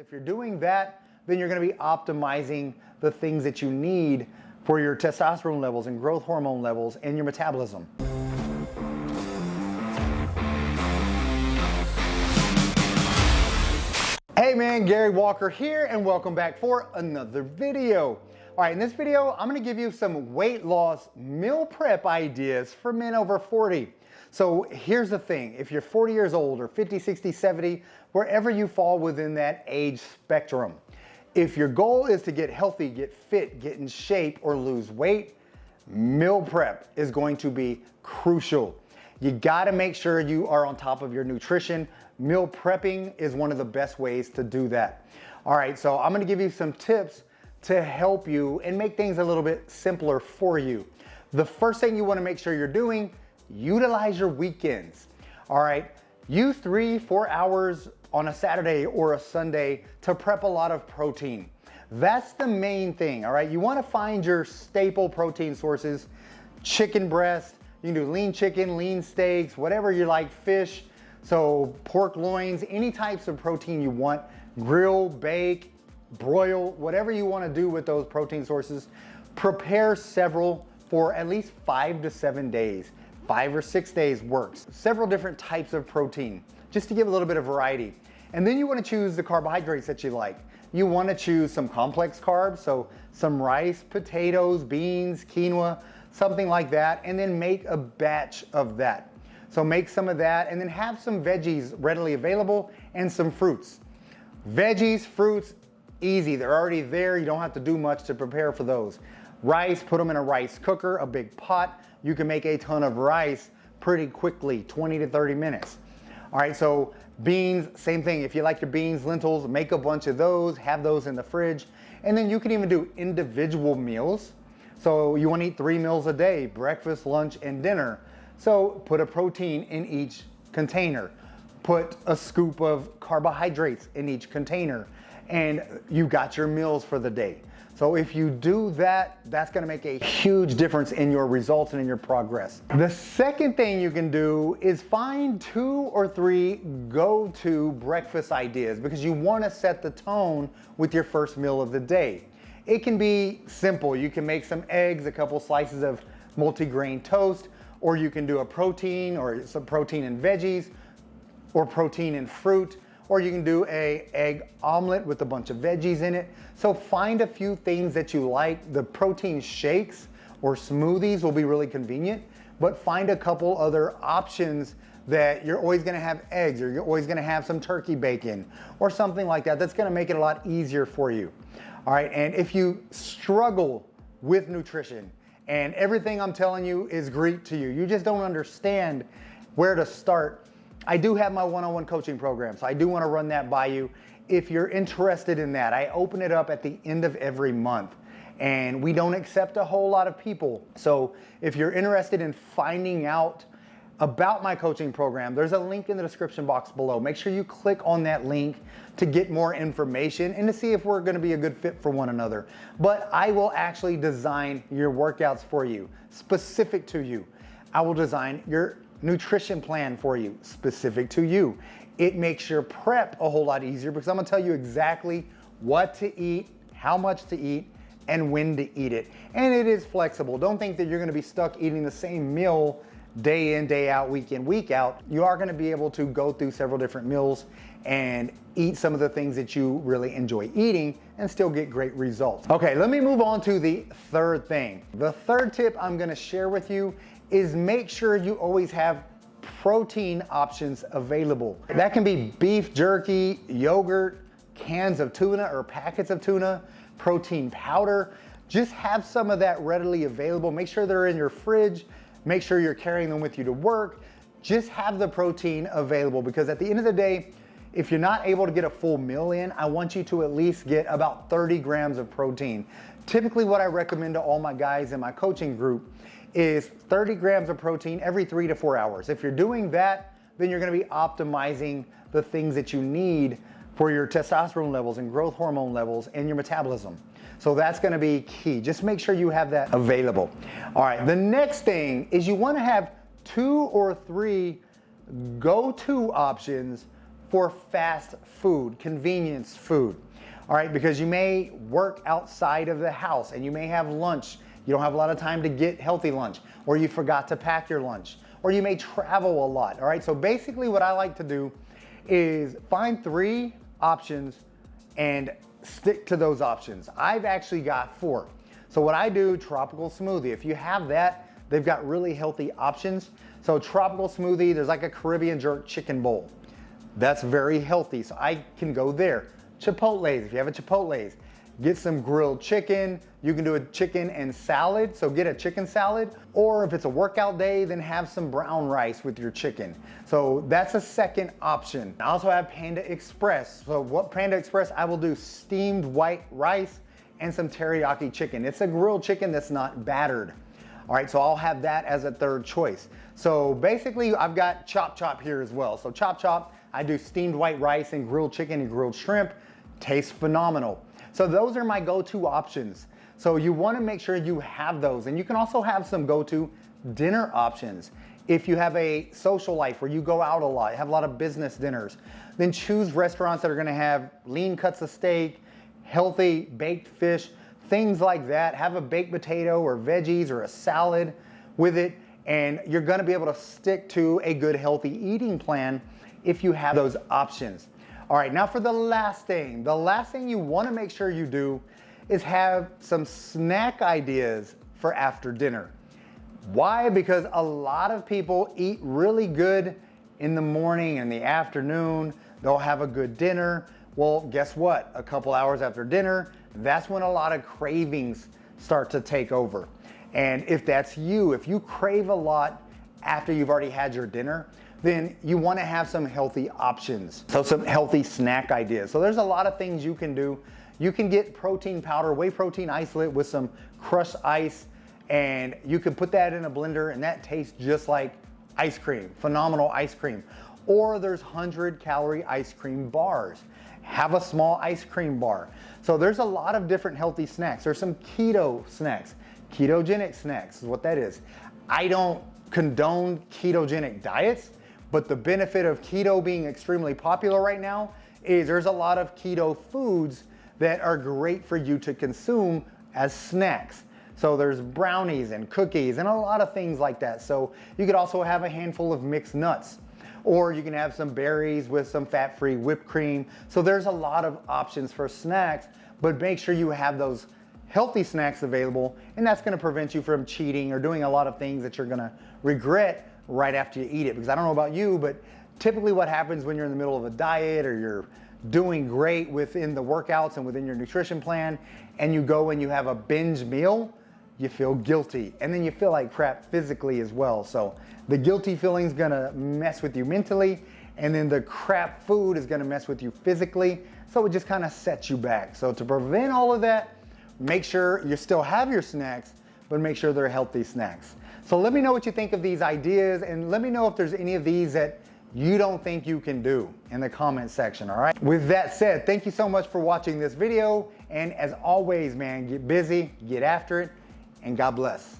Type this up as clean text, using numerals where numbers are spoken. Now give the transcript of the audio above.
If you're doing that, then you're going to be optimizing the things that you need for your testosterone levels and growth hormone levels and your metabolism. Hey man, Gary Walker here, and welcome back for another video. All right, in this video, I'm gonna give you some weight loss meal prep ideas for men over 40. So here's the thing, if you're 40 years old or 50, 60, 70, wherever you fall within that age spectrum, if your goal is to get healthy, get fit, get in shape, or lose weight, meal prep is going to be crucial. You gotta make sure you are on top of your nutrition. Meal prepping is one of the best ways to do that. All right, so I'm gonna give you some tips to help you and make things a little bit simpler for you. The first thing you wanna make sure you're doing, utilize your weekends. All right, use 3-4 hours on a Saturday or a Sunday to prep a lot of protein. That's the main thing, all right? You wanna find your staple protein sources, chicken breast, you can do lean chicken, lean steaks, whatever you like, fish, so pork loins, any types of protein you want, grill, bake, broil, whatever you wanna do with those protein sources, prepare several for at least 5 to 7 days. 5 or 6 days works. Several different types of protein, just to give a little bit of variety. And then you wanna choose the carbohydrates that you like. You wanna choose some complex carbs, so some rice, potatoes, beans, quinoa, something like that, and then make a batch of that. So make some of that and then have some veggies readily available and some fruits. Veggies, fruits, easy, they're already there. You don't have to do much to prepare for those. Rice, put them in a rice cooker, a big pot. You can make a ton of rice pretty quickly, 20 to 30 minutes. All right, so beans, same thing. If you like your beans, lentils, make a bunch of those, have those in the fridge. And then you can even do individual meals. So you wanna eat 3 meals a day, breakfast, lunch, and dinner. So put a protein in each container. Put a scoop of carbohydrates in each container. And you got your meals for the day. So if you do that, that's gonna make a huge difference in your results and in your progress. The second thing you can do is find 2 or 3 go-to breakfast ideas because you wanna set the tone with your first meal of the day. It can be simple. You can make some eggs, a couple slices of multigrain toast, or you can do a protein or some protein and veggies, or protein and fruit, or you can do an egg omelet with a bunch of veggies in it. So find a few things that you like. The protein shakes or smoothies will be really convenient, but find a couple other options that you're always gonna have eggs, or you're always gonna have some turkey bacon or something like that. That's gonna make it a lot easier for you. All right, and if you struggle with nutrition and everything I'm telling you is Greek to you, you just don't understand where to start, I do have my one-on-one coaching program, so I do want to run that by you. If you're interested in that, I open it up at the end of every month, and we don't accept a whole lot of people. So if you're interested in finding out about my coaching program, there's a link in the description box below. Make sure you click on that link to get more information and to see if we're gonna be a good fit for one another. But I will actually design your workouts for you, specific to you. I will design your nutrition plan for you, specific to you. It makes your prep a whole lot easier because I'm gonna tell you exactly what to eat, how much to eat, and when to eat it. And it is flexible. Don't think that you're gonna be stuck eating the same meal day in, day out, week in, week out. You are gonna be able to go through several different meals and eat some of the things that you really enjoy eating and still get great results. Okay, let me move on to the third thing. The third tip I'm gonna share with you is make sure you always have protein options available. That can be beef jerky, yogurt, cans of tuna or packets of tuna, protein powder. Just have some of that readily available. Make sure they're in your fridge. Make sure you're carrying them with you to work. Just have the protein available because at the end of the day, if you're not able to get a full meal in, I want you to at least get about 30 grams of protein. Typically what I recommend to all my guys in my coaching group is 30 grams of protein every 3 to 4 hours. If you're doing that, then you're gonna be optimizing the things that you need for your testosterone levels and growth hormone levels and your metabolism. So that's gonna be key. Just make sure you have that available. All right, the next thing is you wanna have 2 or 3 go-to options for fast food, convenience food. All right, because you may work outside of the house and you may have lunch. You don't have a lot of time to get healthy lunch, or you forgot to pack your lunch, or you may travel a lot. All right, so basically what I like to do is find 3 options and stick to those options. I've actually got 4. So what I do, tropical smoothie. If you have that, they've got really healthy options. So tropical smoothie, there's like a Caribbean jerk chicken bowl. That's very healthy, so I can go there. Chipotle's, if you have a Chipotle's, get some grilled chicken. You can do a chicken and salad, so get a chicken salad. Or if it's a workout day, then have some brown rice with your chicken. So that's a second option. I also have Panda Express. So what Panda Express, I will do steamed white rice and some teriyaki chicken. It's a grilled chicken that's not battered. All right, so I'll have that as a third choice. So basically I've got Chop Chop here as well. So Chop Chop, I do steamed white rice and grilled chicken and grilled shrimp. Tastes phenomenal. So those are my go-to options. So you wanna make sure you have those. And you can also have some go-to dinner options. If you have a social life where you go out a lot, have a lot of business dinners, then choose restaurants that are gonna have lean cuts of steak, healthy baked fish, things like that. Have a baked potato or veggies or a salad with it, and you're gonna be able to stick to a good healthy eating plan if you have those options. All right, now for the last thing you wanna make sure you do is have some snack ideas for after dinner. Why? Because a lot of people eat really good in the morning and the afternoon. They'll have a good dinner. Well, guess what? A couple hours after dinner, that's when a lot of cravings start to take over. And if that's you, if you crave a lot after you've already had your dinner, then you want to have some healthy options. So some healthy snack ideas. So there's a lot of things you can do. You can get protein powder, whey protein isolate with some crushed ice, and you can put that in a blender and that tastes just like ice cream, phenomenal ice cream. Or there's 100-calorie ice cream bars. Have a small ice cream bar. So there's a lot of different healthy snacks. There's some keto snacks, ketogenic snacks is what that is. I don't condone ketogenic diets, but the benefit of keto being extremely popular right now is there's a lot of keto foods that are great for you to consume as snacks. So there's brownies and cookies and a lot of things like that. So you could also have a handful of mixed nuts, or you can have some berries with some fat-free whipped cream. So there's a lot of options for snacks, but make sure you have those healthy snacks available, and that's gonna prevent you from cheating or doing a lot of things that you're gonna regret right after you eat it. Because I don't know about you, but typically what happens when you're in the middle of a diet or you're doing great within the workouts and within your nutrition plan, and you go and you have a binge meal, you feel guilty, and then you feel like crap physically as well. So the guilty feeling's gonna mess with you mentally, and then the crap food is gonna mess with you physically, so it just kind of sets you back. So to prevent all of that, make sure you still have your snacks, but make sure they're healthy snacks. So let me know what you think of these ideas, and let me know if there's any of these that you don't think you can do in the comment section, all right? With that said, thank you so much for watching this video, and as always, man, get busy, get after it, and God bless.